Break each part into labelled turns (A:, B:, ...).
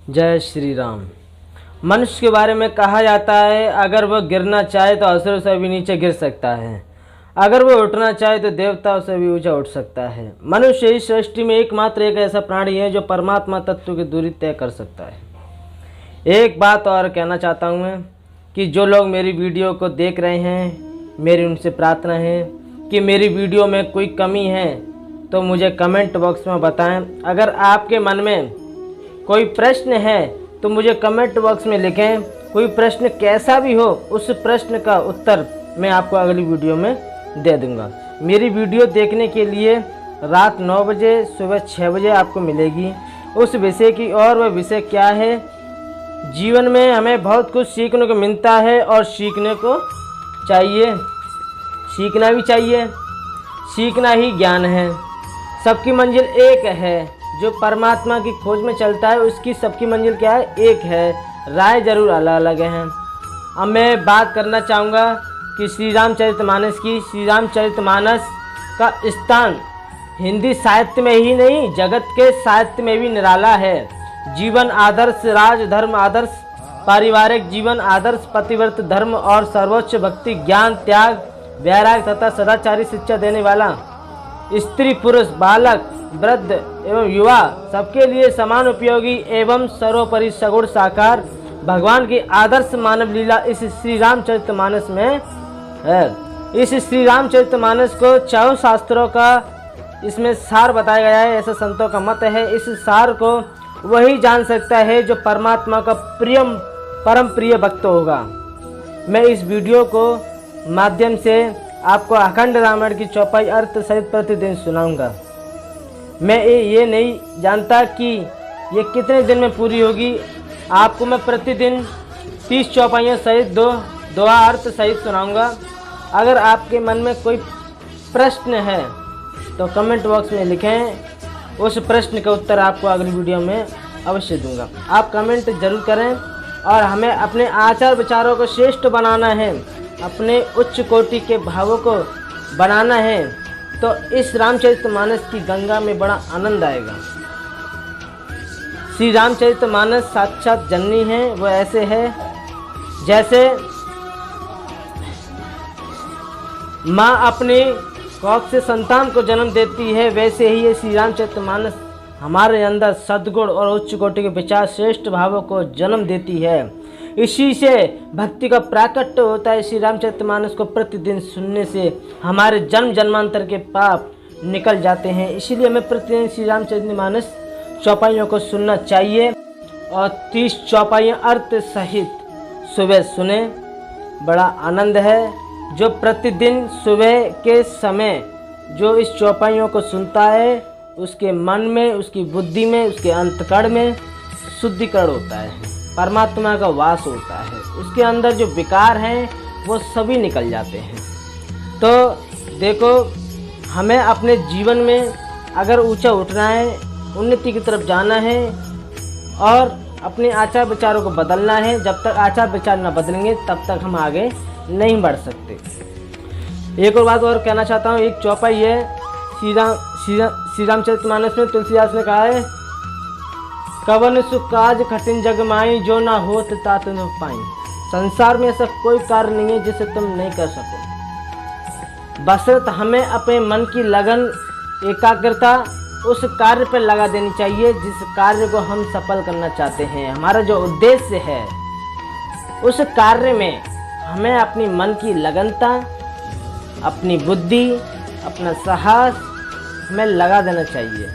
A: जय श्री राम। मनुष्य के बारे में कहा जाता है, अगर वह गिरना चाहे तो असुरों से भी नीचे गिर सकता है, अगर वह उठना चाहे तो देवताओं से भी ऊंचा उठ सकता है। मनुष्य इस सृष्टि में एकमात्र एक ऐसा प्राणी है जो परमात्मा तत्व की दूरी तय कर सकता है। एक बात और कहना चाहता हूँ मैं कि जो लोग मेरी वीडियो को देख रहे हैं, मेरी उनसे प्रार्थना है कि मेरी वीडियो में कोई कमी है तो मुझे कमेंट बॉक्स में बताएं। अगर आपके मन में कोई प्रश्न है तो मुझे कमेंट बॉक्स में लिखें। कोई प्रश्न कैसा भी हो, उस प्रश्न का उत्तर मैं आपको अगली वीडियो में दे दूंगा। मेरी वीडियो देखने के लिए रात 9 बजे, सुबह 6 बजे आपको मिलेगी उस विषय की। और वह विषय क्या है? जीवन में हमें बहुत कुछ सीखने को मिलता है और सीखने को चाहिए, सीखना भी चाहिए। सीखना ही ज्ञान है। सबकी मंजिल एक है। जो परमात्मा की खोज में चलता है उसकी सबकी मंजिल क्या है? एक है। राय जरूर अलग अलग हैं। अब मैं बात करना चाहूँगा कि श्री रामचरितमानस की। श्री रामचरितमानस का स्थान हिंदी साहित्य में ही नहीं, जगत के साहित्य में भी निराला है। जीवन आदर्श, राज धर्म आदर्श, पारिवारिक जीवन आदर्श, पतिव्रत धर्म और सर्वोच्च भक्ति, ज्ञान, त्याग, वैराग्य तथा सदाचारी शिक्षा देने वाला, स्त्री पुरुष, बालक, वृद्ध एवं युवा सबके लिए समान उपयोगी एवं सर्वोपरि सगुण साकार भगवान की आदर्श मानव लीला इस श्री रामचरितमानस में है। इस श्री रामचरितमानस को 4 शास्त्रों का इसमें सार बताया गया है, ऐसा संतों का मत है। इस सार को वही जान सकता है जो परमात्मा का परम प्रिय भक्त होगा। मैं इस वीडियो को माध्यम से आपको अखंड रामायण की चौपाई अर्थ सहित प्रतिदिन सुनाऊंगा। मैं ये नहीं जानता कि ये कितने दिन में पूरी होगी। आपको मैं प्रतिदिन 30 चौपाइयों सहित दो अर्थ सहित सुनाऊंगा। अगर आपके मन में कोई प्रश्न है तो कमेंट बॉक्स में लिखें। उस प्रश्न का उत्तर आपको अगली वीडियो में अवश्य दूंगा। आप कमेंट जरूर करें और हमें अपने आचार विचारों को श्रेष्ठ बनाना है, अपने उच्च कोटि के भावों को बनाना है, तो इस रामचरितमानस की गंगा में बड़ा आनंद आएगा। श्री रामचरितमानस साक्षात जननी है। वो ऐसे है जैसे माँ अपनी कोख से संतान को जन्म देती है, वैसे ही ये श्री रामचरितमानस हमारे अंदर सद्गुण और उच्च कोटि के विचार, श्रेष्ठ भावों को जन्म देती है। इसी से भक्ति का प्राकट्य होता है। श्री रामचरितमानस को प्रतिदिन सुनने से हमारे जन्म जन्मांतर के पाप निकल जाते हैं। इसीलिए हमें प्रतिदिन श्री रामचरितमानस चौपाइयों को सुनना चाहिए और 30 चौपाइयाँ अर्थ सहित सुबह सुने। बड़ा आनंद है। जो प्रतिदिन सुबह के समय जो इस चौपाइयों को सुनता है, उसके मन में, उसकी बुद्धि में, उसके अंतकरण में शुद्धिकरण होता है, परमात्मा का वास होता है। उसके अंदर जो विकार हैं वो सभी निकल जाते हैं। तो देखो, हमें अपने जीवन में अगर ऊंचा उठना है, उन्नति की तरफ जाना है और अपने आचार विचारों को बदलना है। जब तक आचार विचार न बदलेंगे तब तक हम आगे नहीं बढ़ सकते। एक और बात और कहना चाहता हूँ। एक चौपाई है श्री रामचरितमानस में तुलसीदास ने कहा है, कवन सुख काज कठिन जग माई, जो ना होत तात न पाई। संसार में ऐसा कोई कार्य नहीं है जिसे तुम नहीं कर सको। बशर्ते हमें अपने मन की लगन, एकाग्रता उस कार्य पर लगा देनी चाहिए जिस कार्य को हम सफल करना चाहते हैं। हमारा जो उद्देश्य है उस कार्य में हमें अपनी मन की लगनता, अपनी बुद्धि, अपना साहस हमें लगा देना चाहिए।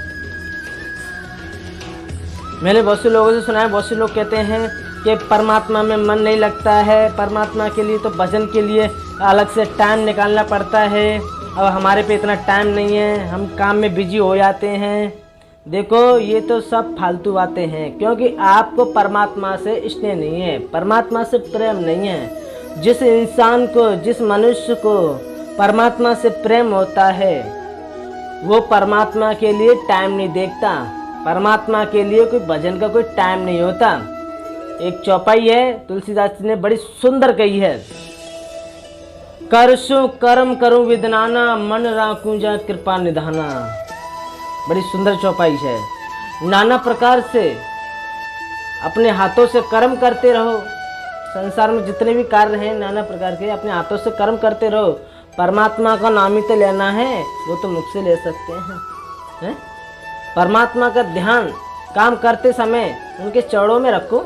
A: मैंने बहुत से लोगों से सुना है, बहुत से लोग कहते हैं कि परमात्मा में मन नहीं लगता है, परमात्मा के लिए तो भजन के लिए अलग से टाइम निकालना पड़ता है, अब हमारे पे इतना टाइम नहीं है, हम काम में बिजी हो जाते हैं। देखो, ये तो सब फालतू बातें हैं, क्योंकि आपको परमात्मा से स्नेह नहीं है, परमात्मा से प्रेम नहीं है। जिस इंसान को, जिस मनुष्य को परमात्मा से प्रेम होता है वो परमात्मा के लिए टाइम नहीं देखता। परमात्मा के लिए कोई भजन का कोई टाइम नहीं होता। एक चौपाई है, तुलसीदास जी ने बड़ी सुंदर कही है, करसु कर्म करूं विदनाना, मन राखूं जा कृपा निधाना। बड़ी सुंदर चौपाई है। नाना प्रकार से अपने हाथों से कर्म करते रहो। संसार में जितने भी कार्य हैं नाना प्रकार के, अपने हाथों से कर्म करते रहो। परमात्मा का नाम ही तो लेना है, वो तो मुख से ले सकते हैं। परमात्मा का ध्यान काम करते समय उनके चरणों में रखो,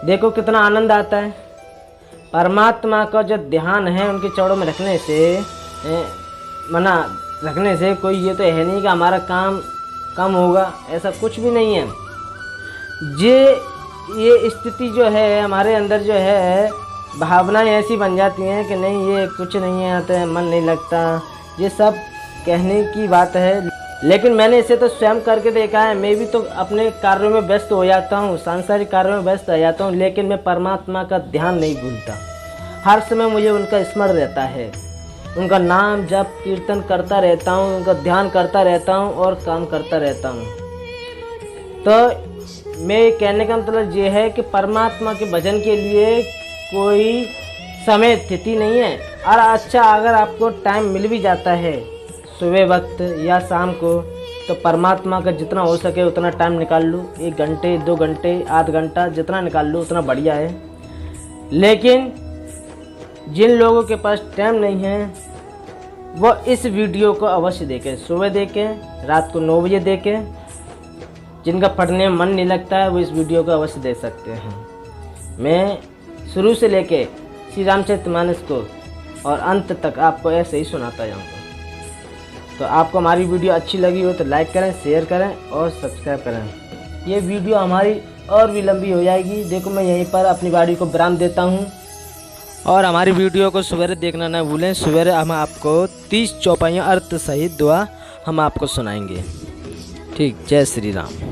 A: देखो कितना आनंद आता है। परमात्मा का जो ध्यान है उनके चरणों में रखने से रखने से कोई ये तो है नहीं कि हमारा काम कम होगा, ऐसा कुछ भी नहीं है। ये स्थिति जो है हमारे अंदर जो है, भावनाएं ऐसी बन जाती हैं कि नहीं ये कुछ नहीं आता है, मन नहीं लगता, ये सब कहने की बात है। लेकिन मैंने इसे तो स्वयं करके देखा है। मैं भी तो अपने कार्यों में व्यस्त हो जाता हूँ, सांसारिक कार्यों में व्यस्त हो जाता हूँ, लेकिन मैं परमात्मा का ध्यान नहीं भूलता। हर समय मुझे उनका स्मरण रहता है, उनका नाम जप कीर्तन करता रहता हूँ, उनका ध्यान करता रहता हूँ और काम करता रहता हूँ। तो मैं कहने का मतलब ये है कि परमात्मा के भजन के लिए कोई समय तिथि नहीं है। और अच्छा, अगर आपको टाइम मिल भी जाता है सुबह वक्त या शाम को, तो परमात्मा का जितना हो सके उतना टाइम निकाल लो। 1 घंटे 2 घंटे आध घंटा जितना निकाल लो उतना बढ़िया है। लेकिन जिन लोगों के पास टाइम नहीं है वो इस वीडियो को अवश्य देखें, सुबह देखें, रात को 9 बजे देखें। जिनका पढ़ने में मन नहीं लगता है वो इस वीडियो को अवश्य देख सकते हैं। मैं शुरू से लेके श्री रामचरितमानस को और अंत तक आपको ऐसे ही सुनाता जाऊँगा। तो आपको हमारी वीडियो अच्छी लगी हो तो लाइक करें, शेयर करें और सब्सक्राइब करें। ये वीडियो हमारी और भी लंबी हो जाएगी। देखो मैं यहीं पर अपनी वाणी को विराम देता हूँ और हमारी वीडियो को सवेरे देखना ना भूलें। सवेरे हम आपको 30 चौपाइयाँ अर्थ सहित दुआ हम आपको सुनाएंगे। ठीक, जय श्री राम।